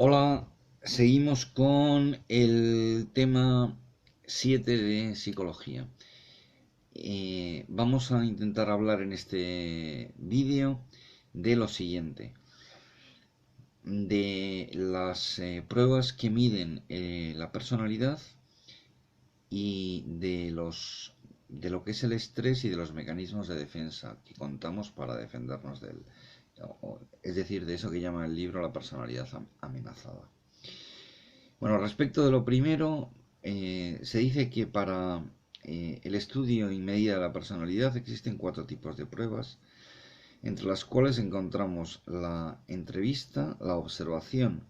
Hola, seguimos con el tema 7 de psicología. Vamos a intentar hablar en este vídeo de lo siguiente, de las pruebas que miden la personalidad y de lo que es el estrés y de los mecanismos de defensa que contamos para defendernos de él. Es decir, de eso que llama el libro la personalidad amenazada. Bueno, respecto de lo primero, se dice que para el estudio y medida de la personalidad existen cuatro tipos de pruebas, entre las cuales encontramos la entrevista, la observación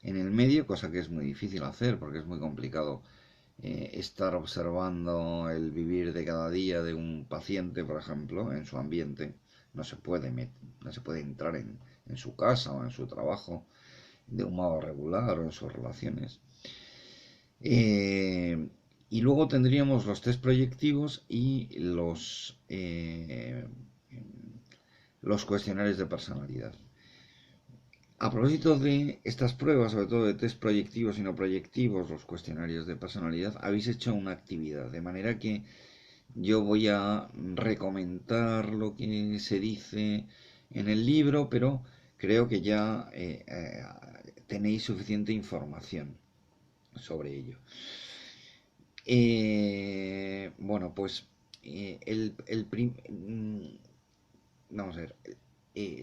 en el medio, cosa que es muy difícil hacer porque es muy complicado estar observando el vivir de cada día de un paciente, por ejemplo, en su ambiente. No se puede entrar en su casa o en su trabajo de un modo regular o en sus relaciones. Eh, y luego tendríamos los test proyectivos y los cuestionarios de personalidad. A propósito de estas pruebas, sobre todo de test proyectivos y no proyectivos, los cuestionarios de personalidad, habéis hecho una actividad, de manera que yo voy a recomendar lo que se dice en el libro, pero creo que ya tenéis suficiente información sobre ello. Bueno, pues vamos a ver.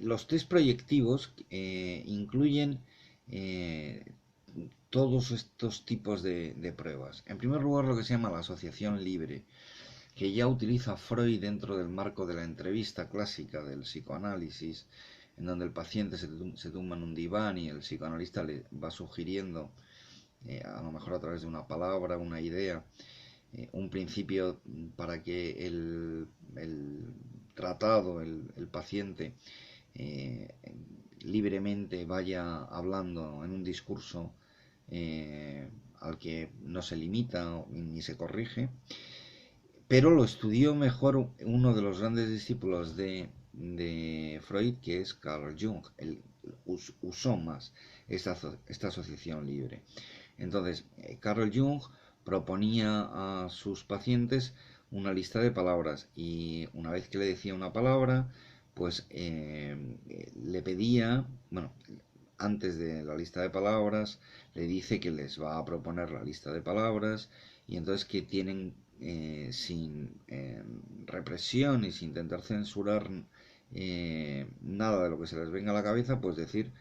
Los test proyectivos incluyen eh, todos estos tipos de pruebas. En primer lugar, lo que se llama la asociación libre, que ya utiliza Freud dentro del marco de la entrevista clásica del psicoanálisis, en donde el paciente se tumba en un diván y el psicoanalista le va sugiriendo, a lo mejor a través de una palabra, una idea, un principio para que el tratado, el paciente, eh, libremente vaya hablando en un discurso al que no se limita ni se corrige, pero lo estudió mejor uno de los grandes discípulos de Freud, que es Carl Jung. Él usó más esta asociación libre. Entonces, Carl Jung proponía a sus pacientes una lista de palabras y una vez que le decía una palabra, pues le pedía, bueno, antes de la lista de palabras, le dice que les va a proponer la lista de palabras y entonces que tienen sin represión y sin intentar censurar nada de lo que se les venga a la cabeza, pues decir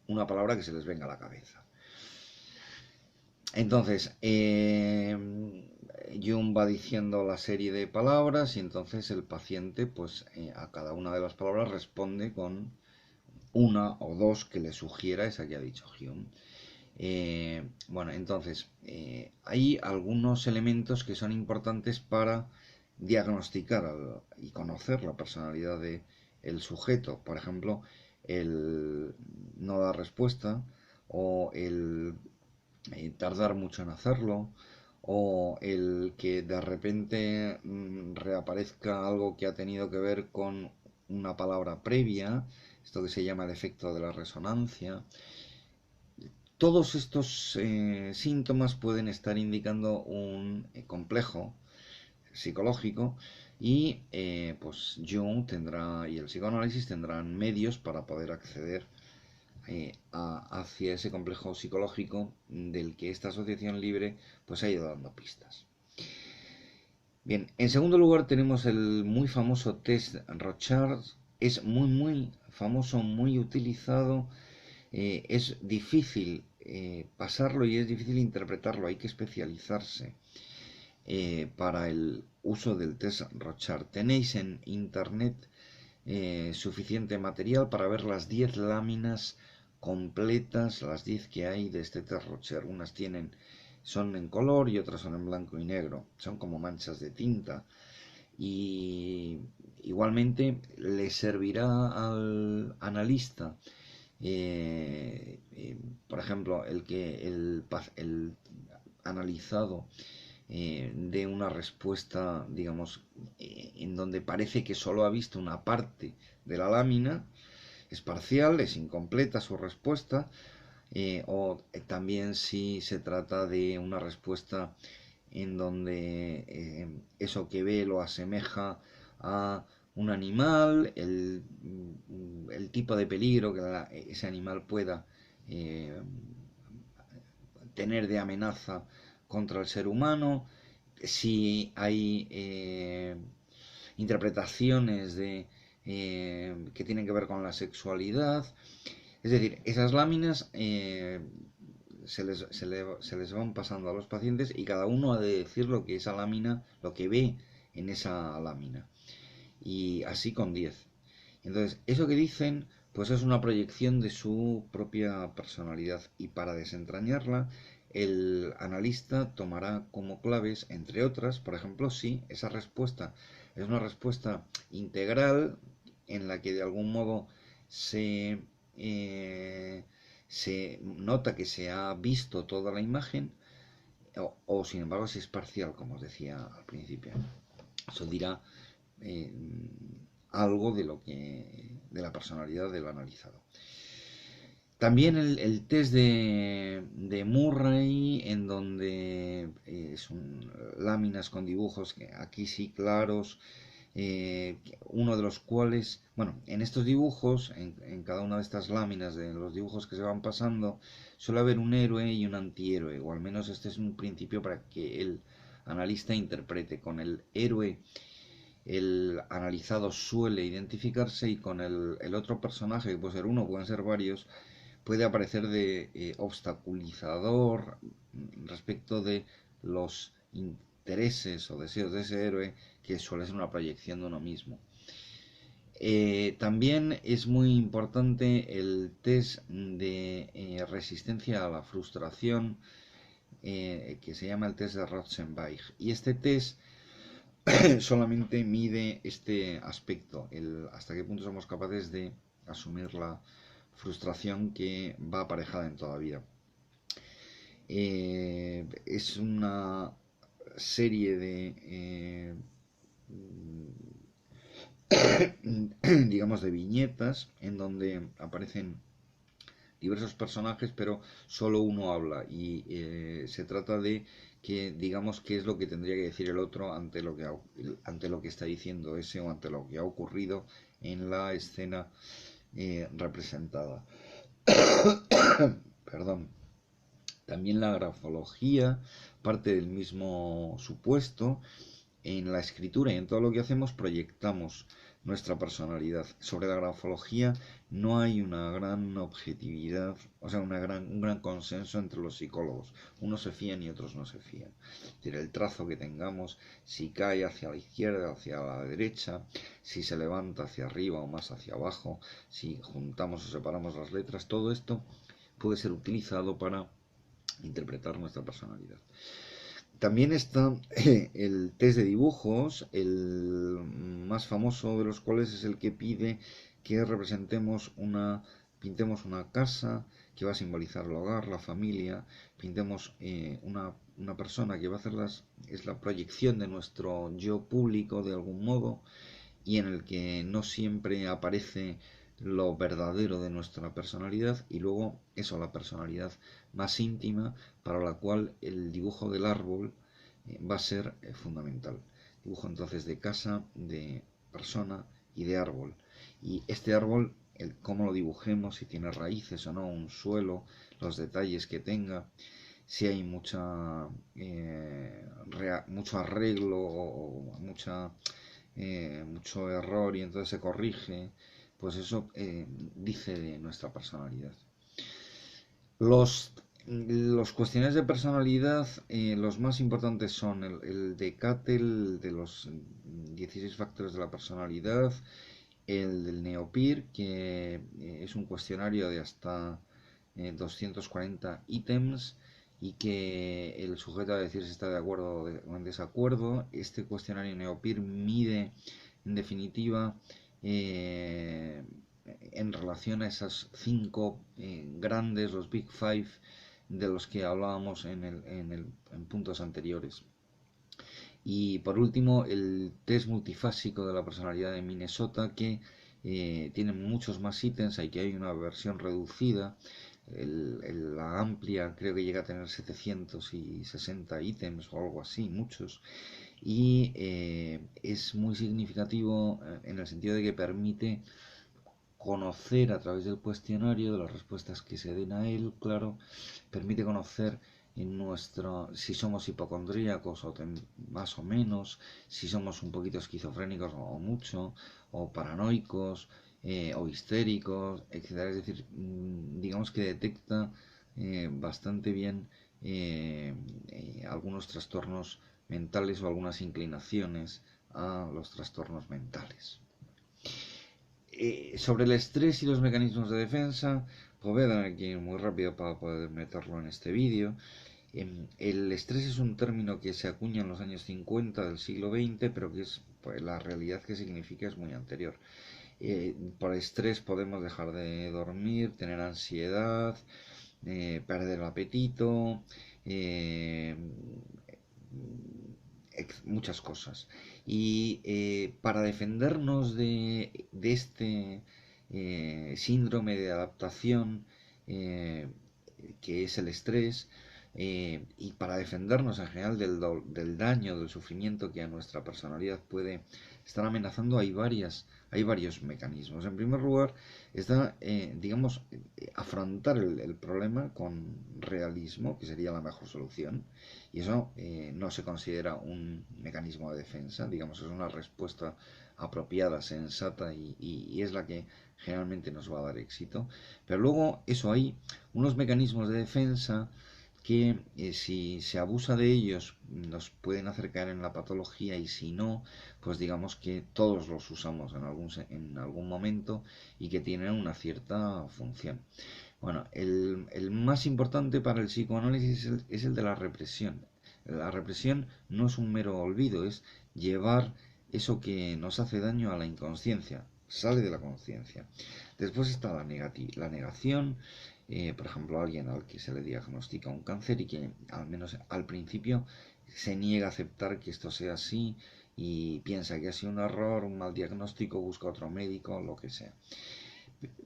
una palabra que se les venga a la cabeza. Entonces, Jung va diciendo la serie de palabras y entonces el paciente, pues a cada una de las palabras responde con una o dos que le sugiera esa que ha dicho Jung. Bueno, entonces, hay algunos elementos que son importantes para diagnosticar y conocer la personalidad del sujeto. Por ejemplo, el no dar respuesta o el tardar mucho en hacerlo o el que de repente reaparezca algo que ha tenido que ver con una palabra previa, esto que se llama el efecto de la resonancia. Todos estos síntomas pueden estar indicando un complejo psicológico y pues Jung tendrá y el psicoanálisis tendrán medios para poder acceder hacia ese complejo psicológico del que esta asociación libre pues ha ido dando pistas. Bien, en segundo lugar tenemos el muy famoso test Rorschach. Es muy famoso, muy utilizado. Es difícil pasarlo y es difícil interpretarlo. Hay que especializarse para el uso del test Rorschach. Tenéis en internet suficiente material para ver las 10 láminas completas, las 10 que hay de este test Rorschach. Unas son en color y otras son en blanco y negro. Son como manchas de tinta. Y igualmente le servirá al analista, por ejemplo, el analizado de una respuesta, digamos, en donde parece que solo ha visto una parte de la lámina, es parcial, es incompleta su respuesta, también si se trata de una respuesta en donde eso que ve lo asemeja a un animal, el tipo de peligro que ese animal pueda eh, tener de amenaza contra el ser humano, si hay interpretaciones que tienen que ver con la sexualidad. Es decir, esas láminas se les van pasando a los pacientes y cada uno ha de decir lo que esa lámina, lo que ve en esa lámina. Y así con 10. Entonces, eso que dicen, pues es una proyección de su propia personalidad. Y para desentrañarla, el analista tomará como claves, entre otras, por ejemplo, si esa respuesta es una respuesta integral en la que de algún modo eh, se nota que se ha visto toda la imagen, sin embargo si es parcial, como os decía al principio. Eso dirá eh, algo de la personalidad del analizado. También el test de Murray, en donde son láminas con dibujos, que aquí sí claros, uno de los cuales, bueno, en estos dibujos, en cada una de estas láminas de los dibujos que se van pasando, suele haber un héroe y un antihéroe, o al menos este es un principio para que el analista interprete. Con el héroe el analizado suele identificarse y con el otro personaje, que puede ser uno, pueden ser varios, puede aparecer de obstaculizador respecto de los intereses o deseos de ese héroe, que suele ser una proyección de uno mismo. También es muy importante el test de resistencia a la frustración, que se llama el test de Rotzenweig. Y este test solamente mide este aspecto, hasta qué punto somos capaces de asumir la frustración que va aparejada en toda vida. Es una serie de digamos de viñetas en donde aparecen diversos personajes, pero solo uno habla y se trata de que digamos qué es lo que tendría que decir el otro ante lo que está diciendo ese o ante lo que ha ocurrido en la escena representada. Perdón. También la grafología parte del mismo supuesto. En la escritura y en todo lo que hacemos proyectamos nuestra personalidad. Sobre la grafología no hay una gran objetividad, o sea, un gran consenso entre los psicólogos. Unos se fían y otros no se fían. Es decir, el trazo que tengamos, si cae hacia la izquierda, hacia la derecha, si se levanta hacia arriba o más hacia abajo, si juntamos o separamos las letras, todo esto puede ser utilizado para interpretar nuestra personalidad. También está el test de dibujos, el más famoso de los cuales es el que pide que pintemos una casa que va a simbolizar el hogar, la familia, pintemos una persona que va a hacer es la proyección de nuestro yo público de algún modo y en el que no siempre aparece lo verdadero de nuestra personalidad y luego eso, la personalidad más íntima para la cual el dibujo del árbol va a ser fundamental. Dibujo entonces de casa, de persona y de árbol. Y este árbol, cómo lo dibujemos, si tiene raíces o no, un suelo, los detalles que tenga, si hay mucho arreglo o mucho error y entonces se corrige, pues eso dice de nuestra personalidad. Los cuestionarios de personalidad, los más importantes son el de Cattell, de los 16 factores de la personalidad, el del Neopir, que es un cuestionario de hasta 240 ítems y que el sujeto va a decir si está de acuerdo o en desacuerdo. Este cuestionario Neopir mide, en definitiva, en relación a esas 5 grandes, los Big Five, de los que hablábamos en puntos anteriores. Y por último, el test multifásico de la personalidad de Minnesota, que tiene muchos más ítems, hay una versión reducida. la amplia creo que llega a tener 760 ítems o algo así, muchos. Y es muy significativo en el sentido de que permite conocer a través del cuestionario, de las respuestas que se den a él, claro, permite conocer en nuestro, si somos hipocondríacos o más o menos, si somos un poquito esquizofrénicos o mucho, o paranoicos, o histéricos, etcétera. Es decir, digamos que detecta bastante bien algunos trastornos mentales o algunas inclinaciones a los trastornos mentales. Sobre el estrés y los mecanismos de defensa, pues voy a dar aquí muy rápido para poder meterlo en este vídeo. El estrés es un término que se acuña en los años 50 del siglo XX, pero que es, pues, la realidad que significa es muy anterior. Por estrés podemos dejar de dormir, tener ansiedad, perder el apetito, eh, muchas cosas. Y para defendernos de este síndrome de adaptación que es el estrés, y para defendernos en general del daño, del sufrimiento que a nuestra personalidad puede estar amenazando, hay varios mecanismos. En primer lugar, está, digamos, afrontar el problema con realismo, que sería la mejor solución, y eso no se considera un mecanismo de defensa, digamos, es una respuesta apropiada, sensata y es la que generalmente nos va a dar éxito. Pero luego, eso, hay unos mecanismos de defensa que si se abusa de ellos nos pueden hacer caer en la patología, y si no, pues digamos que todos los usamos en algún momento y que tienen una cierta función. Bueno, el más importante para el psicoanálisis es el de la represión. La represión no es un mero olvido, es llevar eso que nos hace daño a la inconsciencia, sale de la conciencia. Después está la negación, por ejemplo, alguien al que se le diagnostica un cáncer y que al menos al principio se niega a aceptar que esto sea así y piensa que ha sido un error, un mal diagnóstico, busca otro médico, lo que sea.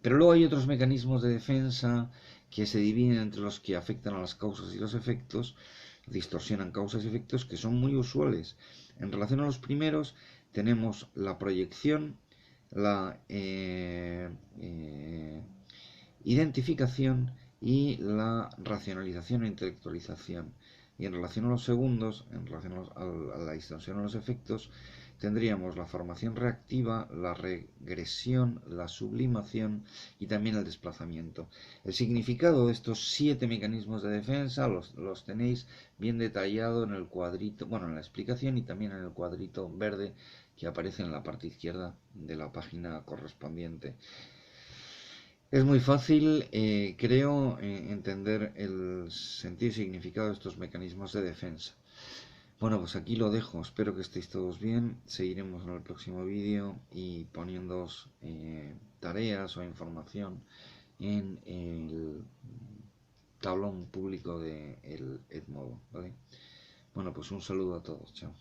Pero luego hay otros mecanismos de defensa que se dividen entre los que afectan a las causas y los efectos, distorsionan causas y efectos, que son muy usuales. En relación a los primeros, tenemos la proyección, la identificación y la racionalización e intelectualización. Y en relación a los segundos, en relación a la distorsión de los efectos, tendríamos la formación reactiva, la regresión, la sublimación y también el desplazamiento. El significado de estos 7 mecanismos de defensa los tenéis bien detallado en el cuadrito, bueno, en la explicación y también en el cuadrito verde que aparece en la parte izquierda de la página correspondiente. Es muy fácil, creo, entender el sentido y significado de estos mecanismos de defensa. Bueno, pues aquí lo dejo. Espero que estéis todos bien. Seguiremos en el próximo vídeo y poniéndoos tareas o información en el tablón público de el Edmodo, ¿vale? Bueno, pues un saludo a todos. Chao.